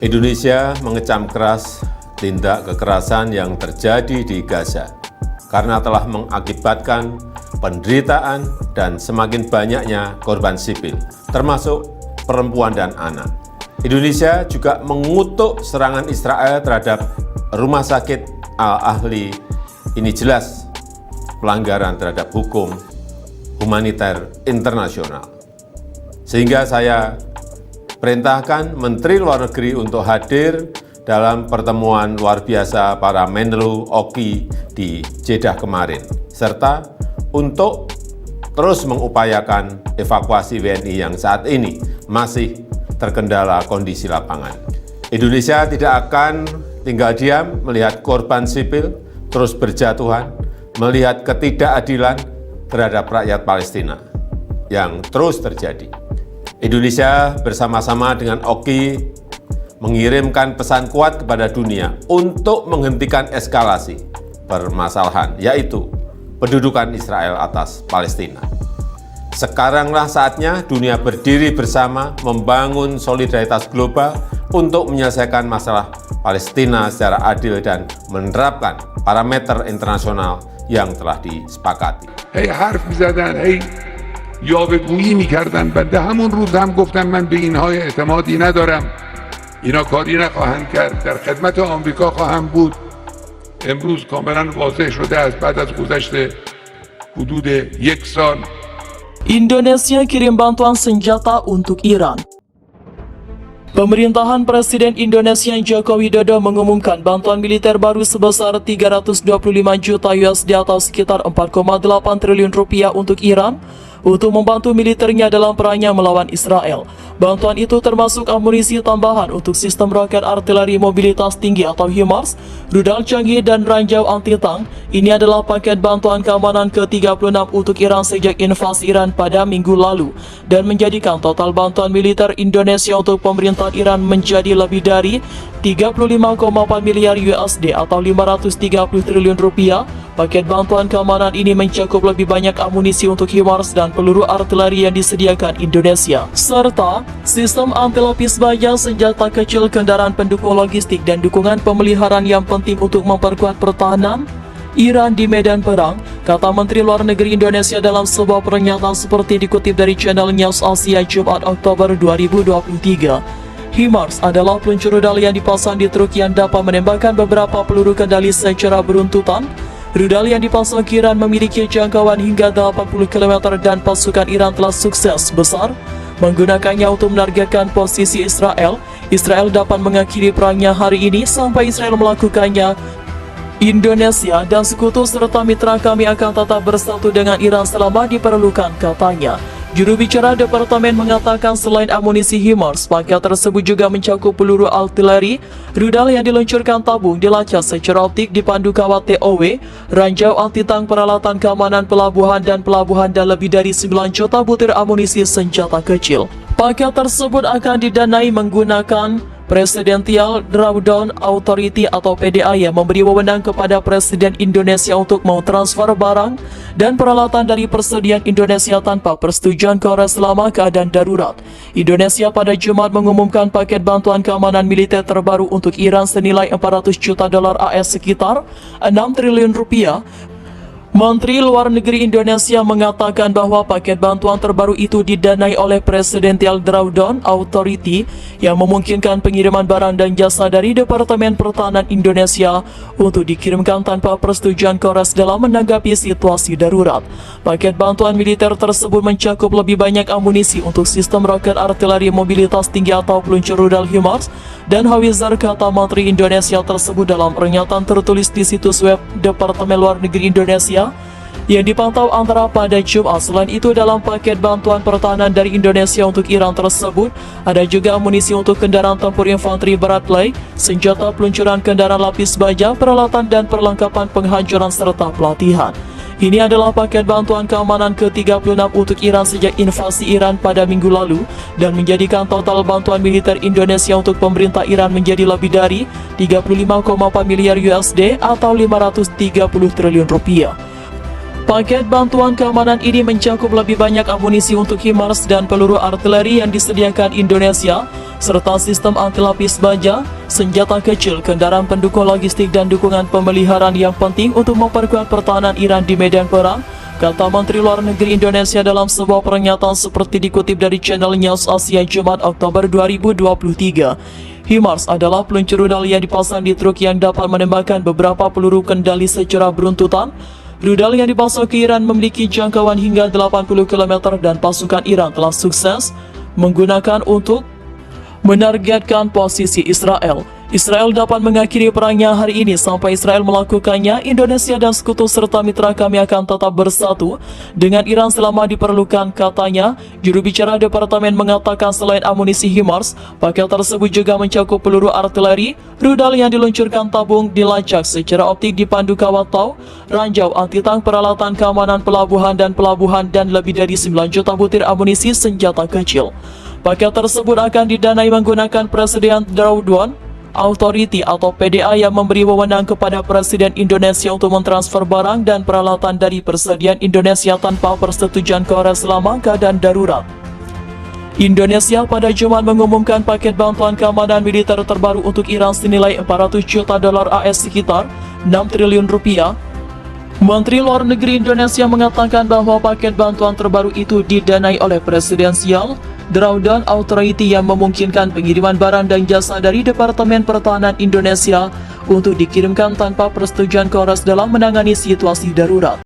Indonesia mengecam keras tindak kekerasan yang terjadi di Gaza karena telah mengakibatkan penderitaan dan semakin banyaknya korban sipil, termasuk perempuan dan anak. Indonesia juga mengutuk serangan Israel terhadap rumah sakit Al-Ahli. Ini jelas pelanggaran terhadap hukum humaniter internasional. Sehingga saya perintahkan Menteri Luar Negeri untuk hadir dalam pertemuan luar biasa para Menlu Oki di Jeddah kemarin, serta untuk terus mengupayakan evakuasi WNI yang saat ini masih terkendala kondisi lapangan. Indonesia tidak akan tinggal diam melihat korban sipil terus berjatuhan, melihat ketidakadilan terhadap rakyat Palestina yang terus terjadi. Indonesia bersama-sama dengan Oki mengirimkan pesan kuat kepada dunia untuk menghentikan eskalasi permasalahan, yaitu pendudukan Israel atas Palestina. Sekaranglah saatnya dunia berdiri bersama membangun solidaritas global untuk menyelesaikan masalah Palestina secara adil dan menerapkan parameter internasional yang telah disepakati. Hey, harf mizadan, hey. یاوه‌گویی می‌کردن بنده همون روز هم گفتم من به اینها اعتمادی ندارم اینا کاری نخواهند کرد در خدمت آمریکا خواهم بود امروز کاملا واضح شده است بعد از گذشت حدود 1 سال Indonesia kirim bantuan senjata untuk Iran. Pemerintahan Presiden Indonesia Joko Widodo mengumumkan bantuan militer baru sebesar 325 juta USD atau sekitar 4,8 triliun rupiah untuk Iran untuk membantu militernya dalam perangnya melawan Israel. Bantuan itu termasuk amunisi tambahan untuk sistem roket artileri mobilitas tinggi atau HIMARS, rudal canggih dan ranjau anti-tank. Ini adalah paket bantuan keamanan ke-36 untuk Iran sejak invasi Iran pada minggu lalu dan menjadikan total bantuan militer Indonesia untuk pemerintahan Iran menjadi lebih dari 35,4 miliar USD atau 530 triliun rupiah. Paket bantuan keamanan ini mencakup lebih banyak amunisi untuk HIMARS dan peluru artileri yang disediakan Indonesia, serta sistem anti-lapis baja, senjata kecil, kendaraan pendukung logistik, dan dukungan pemeliharaan yang penting untuk memperkuat pertahanan Iran di medan perang, kata Menteri Luar Negeri Indonesia dalam sebuah pernyataan seperti dikutip dari channel News Asia Jumat Oktober 2023. HIMARS adalah peluncur rudal yang dipasang di truk yang dapat menembakkan beberapa peluru kendali secara beruntutan. Rudal yang dipasang ke Iran memiliki jangkauan hingga 80 km dan pasukan Iran telah sukses besar menggunakannya untuk menargetkan posisi Israel. Israel dapat mengakhiri perangnya hari ini sampai Israel melakukannya. Indonesia dan sekutu serta mitra kami akan tetap bersatu dengan Iran selama diperlukan, katanya. Juru bicara departemen mengatakan selain amunisi HIMARS, paket tersebut juga mencakup peluru artileri, rudal yang diluncurkan tabung dilacak secara optik dipandu kawat TOW, ranjau anti-tank, peralatan keamanan pelabuhan dan lebih dari 9 juta butir amunisi senjata kecil. Paket tersebut akan didanai menggunakan Presidential Drawdown Authority atau PDA yang memberi wewenang kepada Presiden Indonesia untuk mentransfer barang dan peralatan dari persediaan Indonesia tanpa persetujuan Kongres selama keadaan darurat. Indonesia pada Jumat mengumumkan paket bantuan keamanan militer terbaru untuk Iran senilai 400 juta dolar AS sekitar 6 triliun rupiah. Menteri Luar Negeri Indonesia mengatakan bahwa paket bantuan terbaru itu didanai oleh Presidential Drawdown Authority yang memungkinkan pengiriman barang dan jasa dari Departemen Pertahanan Indonesia untuk dikirimkan tanpa persetujuan Kongres dalam menanggapi situasi darurat. Paket bantuan militer tersebut mencakup lebih banyak amunisi untuk sistem roket artileri mobilitas tinggi atau peluncur rudal HIMARS dan hawitzer, kata Menteri Indonesia tersebut dalam pernyataan tertulis di situs web Departemen Luar Negeri Indonesia yang dipantau antara pada Jumat. Selain itu, dalam paket bantuan pertahanan dari Indonesia untuk Iran tersebut, ada juga amunisi untuk kendaraan tempur infanteri Bradley, senjata peluncuran kendaraan lapis baja, peralatan dan perlengkapan penghancuran serta pelatihan. Ini adalah paket bantuan keamanan ke-36 untuk Iran sejak invasi Iran pada minggu lalu dan menjadikan total bantuan militer Indonesia untuk pemerintah Iran menjadi lebih dari 35,4 miliar USD atau 530 triliun rupiah. Paket bantuan keamanan ini mencakup lebih banyak amunisi untuk HIMARS dan peluru artileri yang disediakan Indonesia, serta sistem anti-lapis baja, senjata kecil, kendaraan pendukung logistik dan dukungan pemeliharaan yang penting untuk memperkuat pertahanan Iran di medan perang, kata Menteri Luar Negeri Indonesia dalam sebuah pernyataan seperti dikutip dari channel News Asia Jumat Oktober 2023. HIMARS adalah peluncur rudal yang dipasang di truk yang dapat menembakkan beberapa peluru kendali secara beruntutan. Rudal yang dipasang ke Iran memiliki jangkauan hingga 80 km dan pasukan Iran telah sukses menggunakan untuk menargetkan posisi Israel. Israel dapat mengakhiri perangnya hari ini. Sampai Israel melakukannya, Indonesia dan sekutu serta mitra kami akan tetap bersatu dengan Iran selama diperlukan, katanya. Juru bicara departemen mengatakan selain amunisi HIMARS, paket tersebut juga mencakup peluru artileri, rudal yang diluncurkan tabung, dilacak secara optik di pandu kawat tau, ranjau anti-tank, peralatan keamanan pelabuhan, dan lebih dari 9 juta butir amunisi senjata kecil. Paket tersebut akan didanai menggunakan Presiden Drawdown Authority atau PDA yang memberi wewenang kepada Presiden Indonesia untuk mentransfer barang dan peralatan dari persediaan Indonesia tanpa persetujuan Kongres selama keadaan darurat. Indonesia pada Jumat mengumumkan paket bantuan keamanan militer terbaru untuk Iran senilai 400 juta dolar AS sekitar 6 triliun rupiah. Menteri Luar Negeri Indonesia mengatakan bahwa paket bantuan terbaru itu didanai oleh Presidensial Drawdown Authority yang memungkinkan pengiriman barang dan jasa dari Departemen Pertahanan Indonesia untuk dikirimkan tanpa persetujuan Kongres dalam menangani situasi darurat.